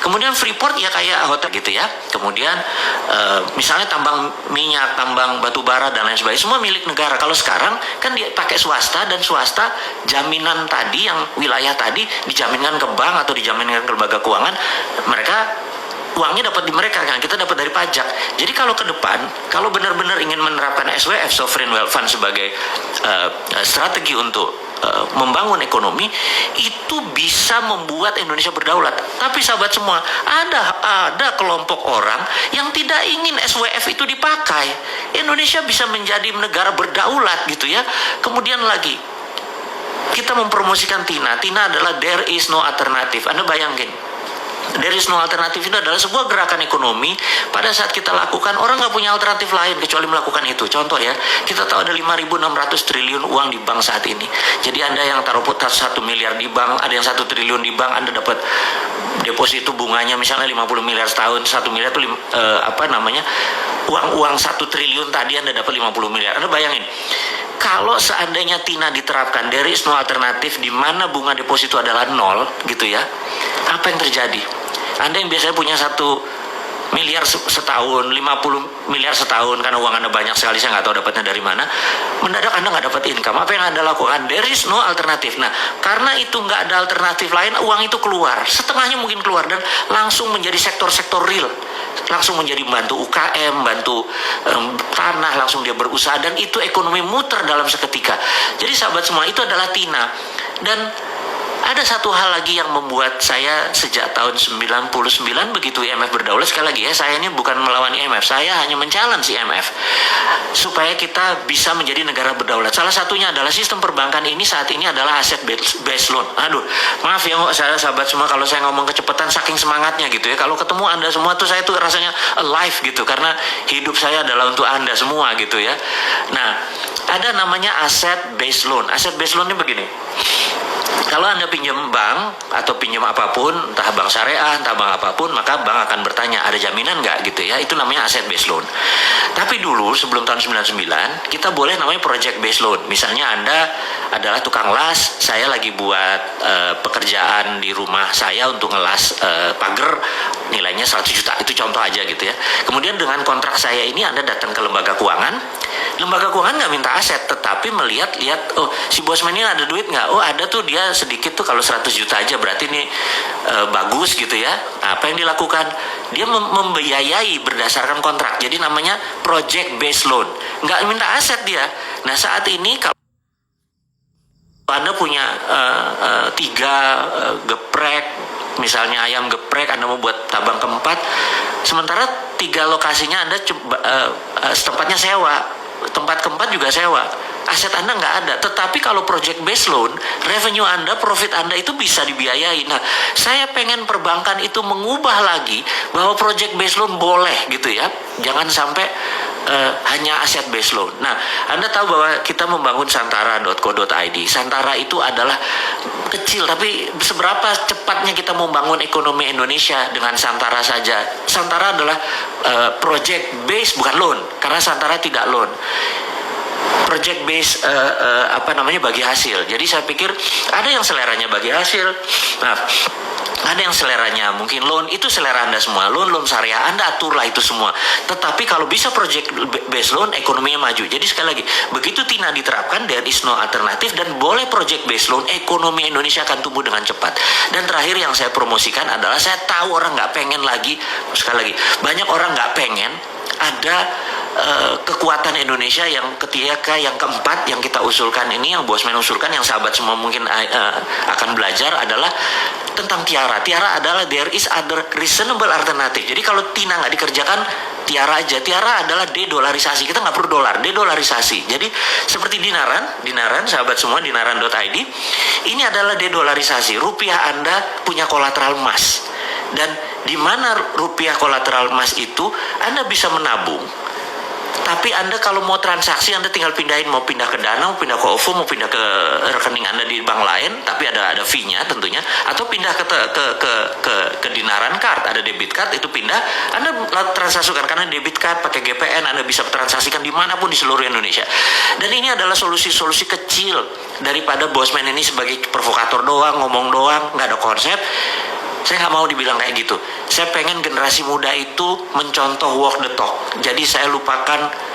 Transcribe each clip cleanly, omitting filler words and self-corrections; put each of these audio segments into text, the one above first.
Kemudian Freeport ya kayak hotel gitu ya. Kemudian misalnya tambang minyak, tambang batu bara dan lain sebagainya, semua milik negara. Kalau sekarang kan dia pakai swasta, dan swasta jaminan tadi yang wilayah tadi dijaminkan ke bank atau dijaminkan ke lembaga keuangan, mereka uangnya dapat di mereka kan, kita dapat dari pajak. Jadi kalau ke depan, kalau benar-benar ingin menerapkan SWF, Sovereign Wealth Fund, sebagai strategi untuk membangun ekonomi, itu bisa membuat Indonesia berdaulat. Tapi sahabat semua, ada kelompok orang yang tidak ingin SWF itu dipakai. Indonesia bisa menjadi negara berdaulat gitu ya. Kemudian lagi, kita mempromosikan TINA. TINA adalah there is no alternative. Anda bayangin, there is no alternative itu adalah sebuah gerakan ekonomi. Pada saat kita lakukan, orang nggak punya alternatif lain kecuali melakukan itu. Contoh ya, kita tahu ada 5.600 triliun uang di bank saat ini. Jadi Anda yang taruh 1 miliar di bank, ada yang 1 triliun di bank, Anda dapat deposito bunganya misalnya 50 miliar setahun. 1 miliar itu uang 1 triliun tadi Anda dapat 50 miliar. Anda bayangin, kalau seandainya TINA diterapkan, there is no alternative, di mana bunga deposito adalah 0 gitu ya, apa yang terjadi? Anda yang biasanya punya 1 miliar setahun, 50 miliar setahun, karena uang Anda banyak sekali, saya nggak tahu dapatnya dari mana, mendadak Anda nggak dapat income. Apa yang Anda lakukan? There is no alternative. Nah, karena itu nggak ada alternatif lain, uang itu keluar, setengahnya mungkin keluar, dan langsung menjadi sektor-sektor real, langsung menjadi bantu UKM, bantu tanah, langsung dia berusaha, dan itu ekonomi muter dalam seketika. Jadi sahabat semua, itu adalah TINA. Dan ada satu hal lagi yang membuat saya sejak tahun 99 begitu IMF berdaulat, sekali lagi ya, saya ini bukan melawan IMF, saya hanya men-challenge IMF supaya kita bisa menjadi negara berdaulat. Salah satunya adalah sistem perbankan ini saat ini adalah asset based loan. Aduh, maaf ya saya sahabat semua kalau saya ngomong kecepatan saking semangatnya gitu ya. Kalau ketemu Anda semua tuh saya tuh rasanya alive gitu, karena hidup saya adalah untuk Anda semua gitu ya. Nah, ada namanya asset based loan. Asset based loan ini begini. Kalau Anda pinjam bank atau pinjam apapun, entah bank syariah, entah bank apapun, maka bank akan bertanya, ada jaminan nggak gitu ya. Itu namanya asset based loan. Tapi dulu sebelum tahun 99, kita boleh namanya project based loan. Misalnya Anda adalah tukang las, saya lagi buat pekerjaan di rumah saya untuk ngelas pagar, nilainya 100 juta. Itu contoh aja gitu ya. Kemudian dengan kontrak saya ini Anda datang ke lembaga keuangan. Lembaga keuangan nggak minta aset, tetapi melihat, oh si bosman ini ada duit nggak? Oh ada tuh, dia sedikit tuh, kalau 100 juta aja berarti ini bagus gitu ya. Apa yang dilakukan? Dia membiayai berdasarkan kontrak. Jadi namanya project based loan. Nggak minta aset dia. Nah saat ini kalau Anda punya 3 geprek, misalnya ayam geprek, Anda mau buat tabang keempat, sementara 3 lokasinya Anda tempatnya sewa, tempat keempat juga sewa, aset Anda nggak ada. Tetapi kalau project based loan, revenue Anda, profit Anda itu bisa dibiayai. Nah, saya pengen perbankan itu mengubah lagi bahwa project based loan boleh gitu ya, jangan sampai hanya aset based loan. Nah, Anda tahu bahwa kita membangun santara.co.id. Santara itu adalah kecil, tapi seberapa cepatnya kita membangun ekonomi Indonesia dengan Santara saja. Santara adalah project based, bukan loan, karena Santara tidak loan. Project based bagi hasil. Jadi saya pikir ada yang seleranya bagi hasil. Nah, ada yang seleranya mungkin loan, itu selera Anda semua. Loan syariah, Anda aturlah itu semua. Tetapi kalau bisa project based loan, ekonominya maju. Jadi sekali lagi, begitu TINA diterapkan, there is no alternative, dan boleh project based loan, ekonomi Indonesia akan tumbuh dengan cepat. Dan terakhir yang saya promosikan adalah, saya tahu orang nggak pengen lagi, sekali lagi, banyak orang nggak pengen ada kekuatan Indonesia yang ketiga, yang keempat yang kita usulkan ini, yang bosman usulkan, yang sahabat semua mungkin akan belajar, adalah tentang tiara. Tiara adalah there is other reasonable alternative. Jadi kalau TINA nggak dikerjakan, tiara aja. Tiara adalah de-dolarisasi. Kita nggak perlu dolar, de-dolarisasi. Jadi seperti dinaran sahabat semua, dinaran.id, ini adalah de-dolarisasi. Rupiah Anda punya kolateral emas. Dan di mana rupiah kolateral emas itu, Anda bisa menabung. Tapi Anda kalau mau transaksi, Anda tinggal pindahin, mau pindah ke Dana, mau pindah ke OVO, mau pindah ke rekening Anda di bank lain, tapi ada fee-nya tentunya, atau pindah ke Dinaran Card, ada debit card, itu pindah, Anda transaksikan karena debit card pakai GPN, Anda bisa transaksikan dimanapun di seluruh Indonesia. Dan ini adalah solusi-solusi kecil daripada bosman ini sebagai provokator doang, ngomong doang, nggak ada konsep. Saya nggak mau dibilang kayak gitu. Saya pengen generasi muda itu mencontoh walk the talk. Jadi saya lupakan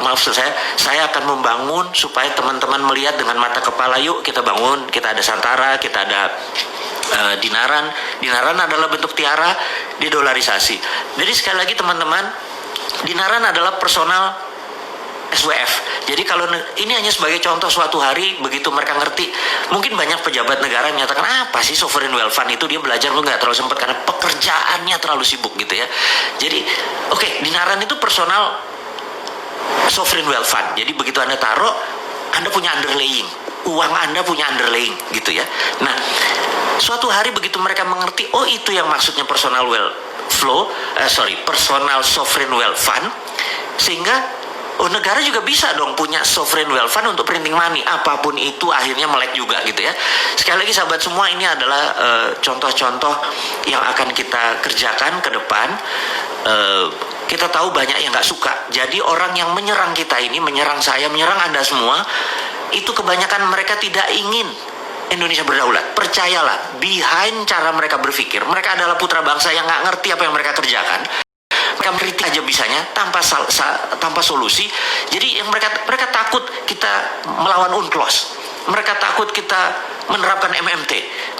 maksud saya akan membangun supaya teman-teman melihat dengan mata kepala. Yuk kita bangun, kita ada Santara, kita ada Dinaran. Dinaran adalah bentuk tiara didolarisasi. Jadi sekali lagi teman-teman, Dinaran adalah personal SWF. Jadi kalau ini hanya sebagai contoh, suatu hari begitu mereka ngerti, mungkin banyak pejabat negara menyatakan apa sih sovereign wealth fund itu, dia belajar lu nggak terlalu sempat karena pekerjaannya terlalu sibuk gitu ya. Jadi Dinaran itu personal sovereign wealth fund. Jadi begitu Anda taruh, Anda punya underlaying, uang Anda punya underlaying gitu ya. Nah, suatu hari begitu mereka mengerti, oh itu yang maksudnya personal personal sovereign wealth fund, sehingga negara juga bisa dong punya sovereign wealth fund untuk printing money, apapun itu akhirnya melek juga gitu ya. Sekali lagi sahabat semua, ini adalah contoh-contoh yang akan kita kerjakan ke depan. Kita tahu banyak yang nggak suka. Jadi orang yang menyerang kita ini, menyerang saya, menyerang Anda semua, itu kebanyakan mereka tidak ingin Indonesia berdaulat. Percayalah, behind cara mereka berpikir, mereka adalah putra bangsa yang nggak ngerti apa yang mereka kerjakan. Mereka kritik aja bisanya tanpa solusi. Jadi yang mereka takut kita melawan UNCLOS. Mereka takut kita menerapkan MMT.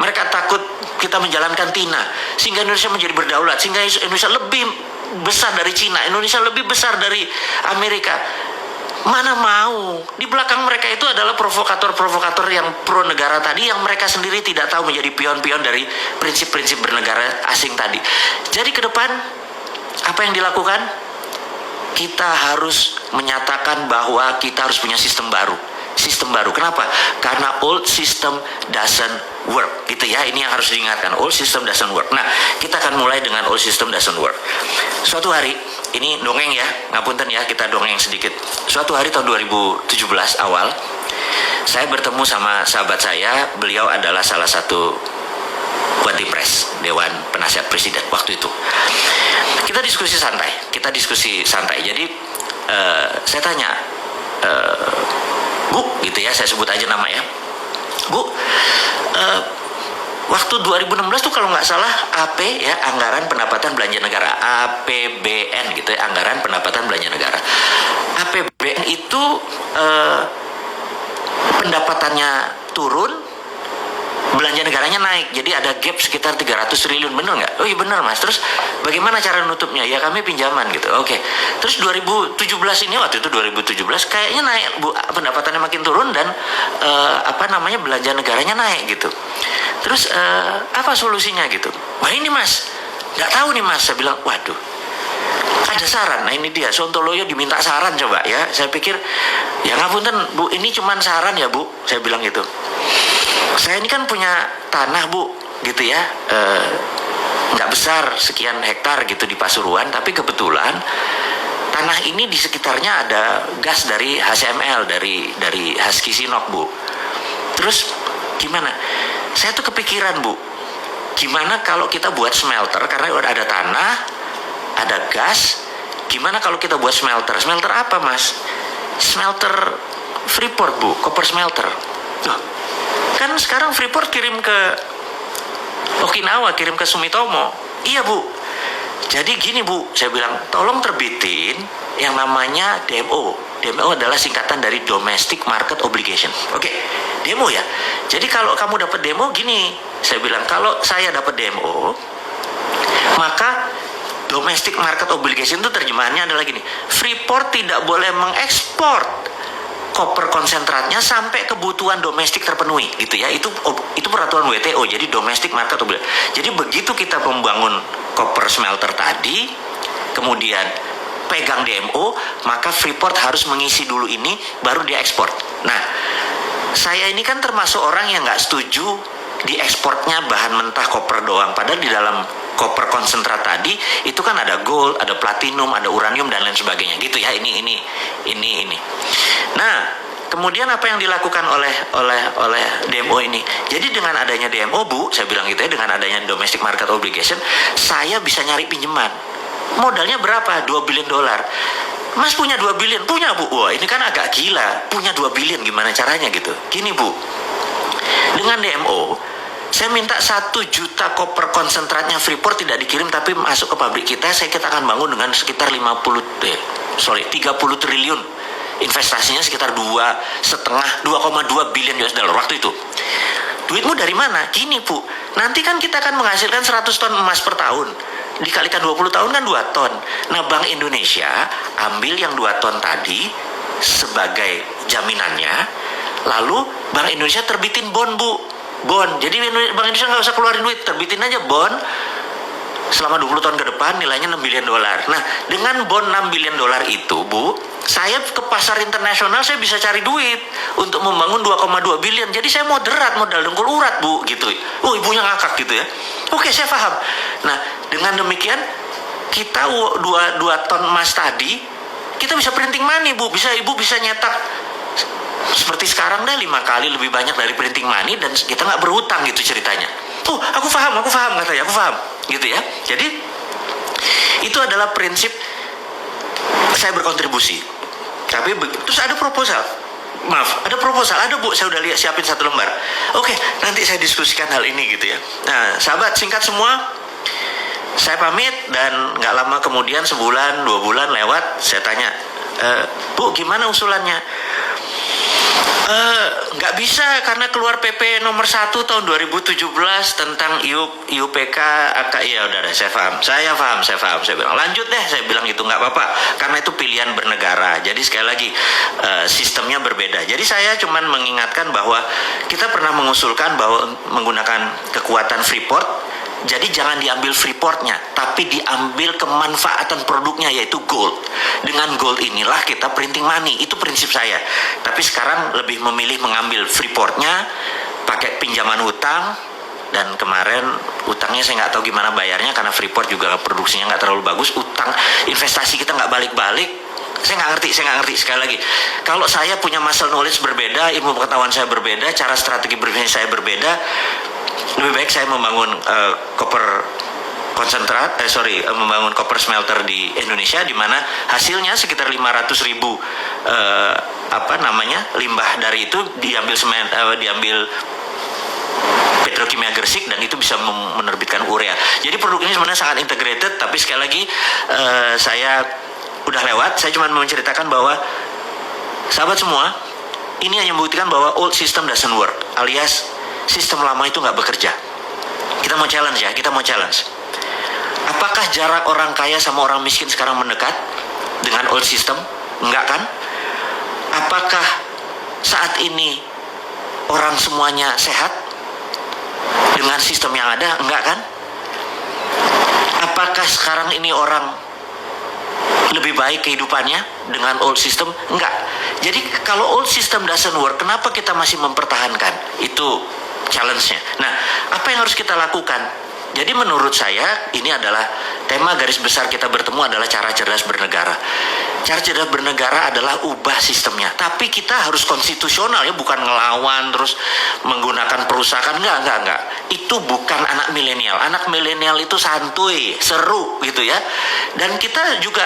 Mereka takut kita menjalankan TINA sehingga Indonesia menjadi berdaulat, sehingga Indonesia lebih besar dari Cina, Indonesia lebih besar dari Amerika. Mana mau. Di belakang mereka itu adalah provokator-provokator yang pro negara tadi, yang mereka sendiri tidak tahu menjadi pion-pion dari prinsip-prinsip bernegara asing tadi. Jadi ke depan apa yang dilakukan? Kita harus menyatakan bahwa kita harus punya sistem baru. Sistem baru. Kenapa? Karena old system doesn't work. Gitu ya, ini yang harus diingatkan. Old system doesn't work. Nah, kita akan mulai dengan old system doesn't work. Suatu hari, ini dongeng ya, ngapunten ya, kita dongeng sedikit. Suatu hari tahun 2017 awal, saya bertemu sama sahabat saya. Beliau adalah salah satu Wadipres, Dewan Penasihat Presiden waktu itu. Kita diskusi santai. Jadi saya tanya, Bu, gitu ya, saya sebut aja nama ya. Bu, waktu 2016 tuh kalau nggak salah AP ya, Anggaran Pendapatan Belanja Negara, APBN gitu ya, Anggaran Pendapatan Belanja Negara. APBN itu pendapatannya turun, belanja negaranya naik, jadi ada gap sekitar 300 triliun, bener nggak? Oh iya bener mas. Terus bagaimana cara nutupnya? Ya kami pinjaman gitu. Oke. Terus 2017 ini, waktu itu 2017 kayaknya naik, Bu, pendapatannya makin turun dan belanja negaranya naik gitu. Terus apa solusinya gitu? Wah ini mas, nggak tahu nih mas. Saya bilang, waduh, ada saran. Nah ini dia, Sontoloyo diminta saran coba ya. Saya pikir, ya ngapunten Bu, ini cuman saran ya Bu. Saya bilang gitu. Saya ini kan punya tanah Bu, gitu ya, nggak besar, sekian hektar gitu di Pasuruan, tapi kebetulan tanah ini di sekitarnya ada gas dari HCML, dari Husky Sinop Bu. Terus gimana? Saya tuh kepikiran Bu, gimana kalau kita buat smelter, karena udah ada tanah, ada gas, gimana kalau kita buat smelter? Smelter apa mas? Smelter Freeport Bu, copper smelter. Loh, kan sekarang Freeport kirim ke Okinawa, kirim ke Sumitomo. Iya Bu. Jadi gini Bu, saya bilang tolong terbitin yang namanya DMO. DMO adalah singkatan dari Domestic Market Obligation. Oke, DMO ya. Jadi kalau kamu dapat DMO gini, saya bilang kalau saya dapat DMO, maka Domestic Market Obligation itu terjemahannya adalah gini, Freeport tidak boleh mengekspor koper konsentratnya sampai kebutuhan domestik terpenuhi gitu ya. Itu peraturan WTO, jadi domestic market obligation. Jadi begitu kita membangun koper smelter tadi, kemudian pegang DMO, maka Freeport harus mengisi dulu ini baru dia ekspor. Nah, saya ini kan termasuk orang yang nggak setuju diekspornya bahan mentah koper doang, padahal di dalam koper konsentrat tadi itu kan ada gold, ada platinum, ada uranium dan lain sebagainya gitu ya. Ini. Nah, kemudian apa yang dilakukan oleh DMO ini? Jadi dengan adanya DMO Bu, saya bilang gitu ya, dengan adanya domestic market obligation, saya bisa nyari pinjaman. Modalnya berapa? 2 billion dolar. Mas punya 2 billion? Punya Bu. Wah, ini kan agak gila. Punya 2 billion gimana caranya gitu? Gini Bu, dengan DMO Saya minta 1 juta koper konsentratnya Freeport tidak dikirim tapi masuk ke pabrik kita akan bangun dengan sekitar 30 triliun. Investasinya sekitar 2,2 billion US dollar waktu itu. Duitmu dari mana? Gini Bu, nanti kan kita akan menghasilkan 100 ton emas per tahun. Dikalikan 20 tahun kan 2 ton. Nah Bank Indonesia ambil yang 2 ton tadi sebagai jaminannya. Lalu Bank Indonesia terbitin bond Bu. Bond. Jadi Bank Indonesia nggak usah keluarin duit, terbitin aja bond selama 20 tahun ke depan nilainya 6 billion dolar. Nah, dengan bond 6 billion dolar itu, Bu, saya ke pasar internasional saya bisa cari duit untuk membangun 2,2 billion. Jadi saya moderat, modal dengkul urat, Bu, gitu. Oh, ibunya ngakak gitu ya. Oke, saya paham. Nah, dengan demikian kita 2 ton emas tadi kita bisa printing money, Bu. Ibu bisa nyetak seperti sekarang deh 5 kali lebih banyak dari printing money dan kita nggak berhutang gitu ceritanya. Oh, aku paham katanya, aku paham gitu ya. Jadi itu adalah prinsip saya berkontribusi. Tapi terus ada proposal. Ada Bu, saya udah siapin 1 lembar. Oke, nanti saya diskusikan hal ini gitu ya. Nah, sahabat, singkat semua, saya pamit dan nggak lama kemudian 1 bulan, 2 bulan lewat, saya tanya, Bu, gimana usulannya? Nggak bisa karena keluar PP nomor 1 tahun 2017 tentang IUPK ya udah deh, saya paham. Saya bilang lanjut deh, saya bilang itu nggak apa-apa karena itu pilihan bernegara. Jadi sekali lagi sistemnya berbeda. Jadi saya cuman mengingatkan bahwa kita pernah mengusulkan bahwa menggunakan kekuatan Freeport. Jadi jangan diambil Freeportnya, tapi diambil kemanfaatan produknya yaitu gold. Dengan gold inilah kita printing money, itu prinsip saya. Tapi sekarang lebih memilih mengambil Freeportnya, pakai pinjaman hutang, dan kemarin utangnya saya nggak tahu gimana bayarnya karena Freeport juga produksinya nggak terlalu bagus. Utang investasi kita nggak balik-balik. Saya nggak ngerti sekali lagi. Kalau saya punya muscle knowledge berbeda, ilmu pengetahuan saya berbeda, cara strategi berbisnis saya berbeda. Lebih baik saya membangun membangun copper smelter di Indonesia di mana hasilnya sekitar 500.000 limbah dari itu diambil petrokimia Gresik dan itu bisa menerbitkan urea. Jadi produk ini sebenarnya sangat integrated, tapi sekali lagi saya udah lewat. Saya cuma menceritakan bahwa sahabat semua, ini hanya membuktikan bahwa old system doesn't work, alias sistem lama itu nggak bekerja. Kita mau challenge. Apakah jarak orang kaya sama orang miskin sekarang mendekat dengan old system? Enggak kan? Apakah saat ini orang semuanya sehat dengan sistem yang ada? Enggak kan? Apakah sekarang ini orang lebih baik kehidupannya dengan old system? Enggak. Jadi kalau old system doesn't work, kenapa kita masih mempertahankan? Itu challenge-nya. Nah, apa yang harus kita lakukan? Jadi menurut saya ini adalah tema garis besar kita bertemu adalah cara cerdas bernegara. Cara cerdas bernegara adalah ubah sistemnya. Tapi kita harus konstitusional ya, bukan ngelawan terus menggunakan perusahaan. Enggak. Itu bukan anak milenial. Anak milenial itu santuy, seru gitu ya. Dan kita juga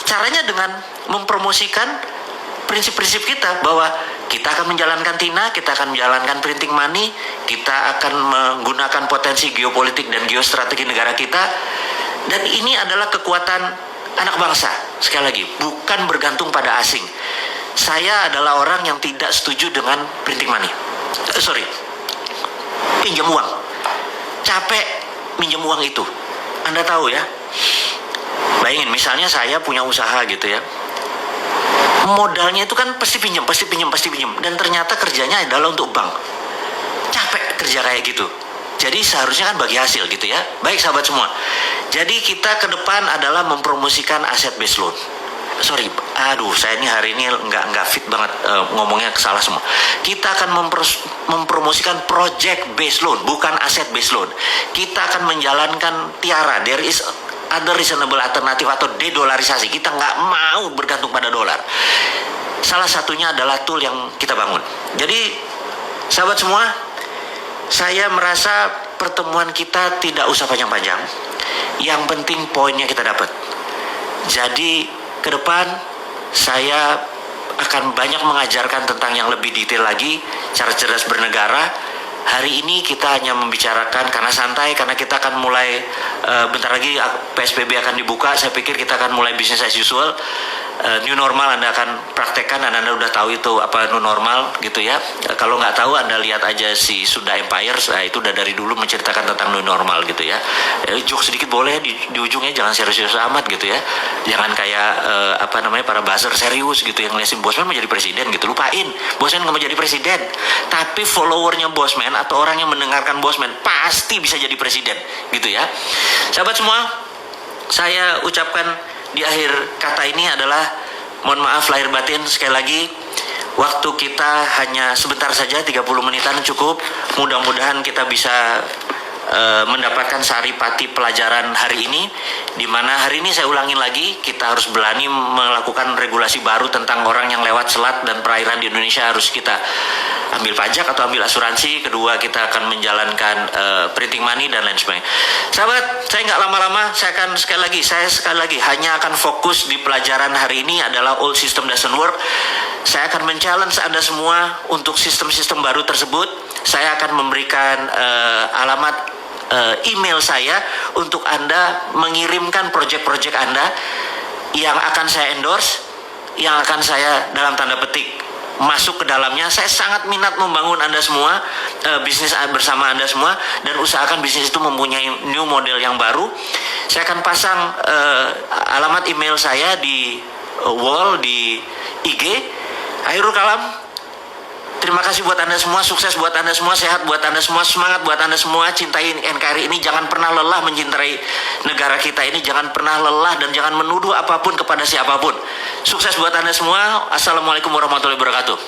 caranya dengan mempromosikan prinsip-prinsip kita bahwa kita akan menjalankan TINA, kita akan menjalankan printing money, kita akan menggunakan potensi geopolitik dan geostrategi negara kita, dan ini adalah kekuatan anak bangsa. Sekali lagi, bukan bergantung pada asing. Saya adalah orang yang tidak setuju dengan printing money. Pinjam uang. Capek minjem uang itu. Anda tahu ya, bayangin misalnya saya punya usaha gitu ya, modalnya itu kan pasti pinjam, dan ternyata kerjanya adalah untuk bank. Capek kerja kayak gitu. Jadi seharusnya kan bagi hasil gitu ya. Baik sahabat semua. Jadi kita ke depan adalah mempromosikan aset based loan. Saya ini hari ini nggak fit banget ngomongnya salah semua. Kita akan mempromosikan project based loan, bukan aset based loan. Kita akan menjalankan tiara. There is ada reasonable alternatif atau dedolarisasi. Kita nggak mau bergantung pada dolar. Salah satunya adalah tool yang kita bangun. Jadi sahabat semua, saya merasa pertemuan kita tidak usah panjang-panjang. Yang penting poinnya kita dapat. Jadi ke depan saya akan banyak mengajarkan tentang yang lebih detail lagi, cara cerdas bernegara, hari ini kita hanya membicarakan karena santai, karena kita akan mulai bentar lagi PSBB akan dibuka. Saya pikir kita akan mulai bisnis as usual. New normal Anda akan praktekkan dan Anda udah tahu itu apa new normal gitu ya. Kalau nggak tahu Anda lihat aja si Sunda Empire, itu udah dari dulu menceritakan tentang new normal gitu ya. Joke sedikit boleh di ujungnya, jangan serius-serius amat gitu ya. Jangan kayak para buzzer serius gitu yang ngeliatin Bosman menjadi presiden gitu. Lupain, Bosman nggak mau jadi presiden. Tapi followernya Bosman atau orang yang mendengarkan Bosman pasti bisa jadi presiden gitu ya. Sahabat semua, saya ucapkan di akhir kata ini adalah mohon maaf lahir batin sekali lagi. Waktu kita hanya sebentar saja, 30 menitan cukup. Mudah-mudahan kita bisa mendapatkan saripati pelajaran hari ini, di mana hari ini saya ulangin lagi, kita harus berani melakukan regulasi baru tentang orang yang lewat selat dan perairan di Indonesia. Harus kita ambil pajak atau ambil asuransi. Kedua, kita akan menjalankan printing money dan lain sebagainya. Sahabat, saya nggak lama-lama, saya sekali lagi hanya akan fokus di pelajaran hari ini adalah old system doesn't work. Saya akan men-challenge Anda semua untuk sistem-sistem baru tersebut. Saya akan memberikan alamat email saya untuk Anda mengirimkan proyek-proyek Anda yang akan saya endorse, yang akan saya dalam tanda petik masuk ke dalamnya. Saya sangat minat membangun Anda semua, bisnis bersama Anda semua, dan usahakan bisnis itu mempunyai new model yang baru. Saya akan pasang alamat email saya di wall di IG. Akhirul kalam. Terima kasih buat Anda semua, sukses buat Anda semua, sehat buat Anda semua, semangat buat Anda semua, cintai NKRI ini, jangan pernah lelah mencintai negara kita ini, jangan pernah lelah dan jangan menuduh apapun kepada siapapun. Sukses buat Anda semua. Assalamualaikum warahmatullahi wabarakatuh.